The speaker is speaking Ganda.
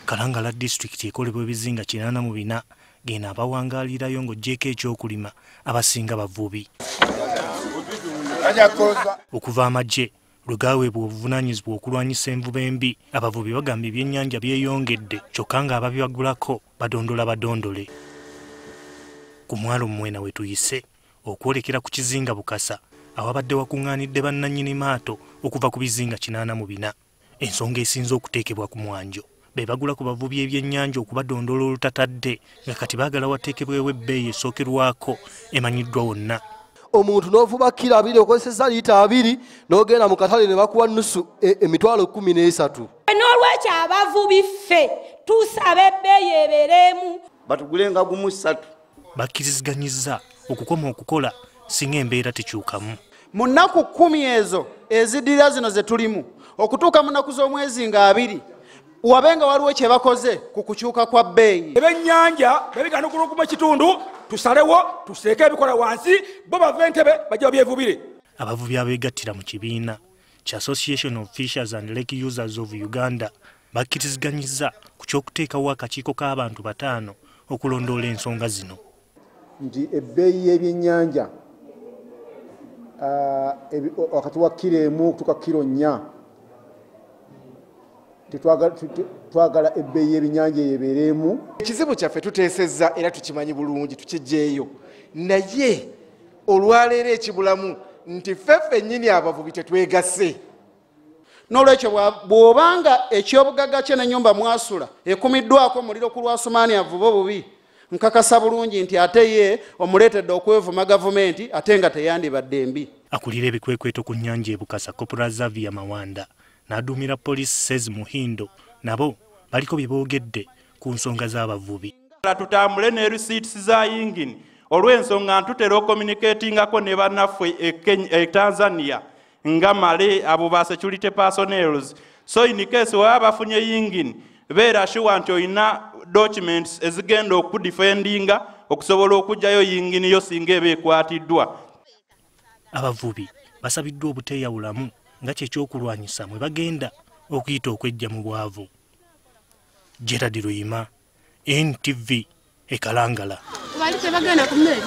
Kalangala district ekolebwa ebizinga 84 gena abawangalirayo ng'ogyeko ekyokulima abasinga bavubi. Okuva amagye lugaweebwa obuvunaanyizibwa okulwanyisa envuba embi, abavubi bagamba ebyennyanja byeyongedde kyokka nga ababibagulako badondola badondole. Ku mwalo Mwena we tuyise okwolekera ku kizinga Bukasa awabadde wakuŋŋaanidde bannannyini maato okuva ku bizinga 84. Ensonga esinze okuteekebwa ku mwanjo be bagula ku bavubi ebyennyanja okubadondola olutatadde nga kati baagala wateekebwewo ebbeeyi esookerwako emanyiddwa wonna. Omuntu n'ovuba kilo 2 okozesezza liita 2 n'ogenda mu katale ne bakuwa nusu emitwalo 13. N'olwekyo abavubi ffe tusaba ebbeeyi ebeeremu batugulenga gumu 3. Bakkiriziganyizza okukoma okukola singa embeera tekyukamu. Mu nnaku 10 ezo eziddirira zino ze tulimu okutuuka mu nnaku z'omwezi nga 2 wabenga waliwo kye bakoze ku kukyuka kwa bbeeyi. Ebyennyanja bebigana okulukuma ekitundu tusalewo tuseeke ebikola wansi bo bava entebe bajja babyevubire. Abavubi abeegattira mu kibiina kya Association of Fishers and Lake Users of Uganda bakkiriziganyizza ku ky'okuteekawo akakiiko k'abantu 5 okulondoola ensonga zino. Nti ebbeeyi y'ebyennyanja wakati wa kilo 1 kutuuka kilo 4 twagala ebbeeyi y'ebyennyanja ebeeremu. Ekizibu kyaffe tuteesezza era tukimanyi bulungi tukiggyeeyo, naye olwaleero ekibulamu nti ffeffe nnyini abavubi tetwegasse. N'olwekyo bw'obanga ekyobugagga kye n'ennyumba mwasula ekumiddwako omuliro ku lwasumaani avuba obubi, nkakasa bulungi nti ate ye omuleetedde okwevuma gavumenti ate nga teyandibadde mbi. Akulira ebikwekweto ku nnyanja e Bukasa Corporal Xavier Mawanda n'aduumira poliisi Sez Muhindo nabo baliko bye boogedde ku nsonga z'abavubi. Tutambule ne receipts za yingini olw'ensonga ntutera okommunikatingako ne bannaffe e Tanzania nga male abo ba security personnels. So in case waba bafunye yingini beera sure nti olina documents ezigenda okudefendinga okusobola okugjayo yingini yo singa eba ekwatiddwa. Abavubi basabiddwa obuteeyawulamu nga kyekyokulwanyisa mwe bagenda okuyita okwejja mu bwavu. Gerard Luyima, NTV, e Kalangala. Bali tebagenda ku mmere.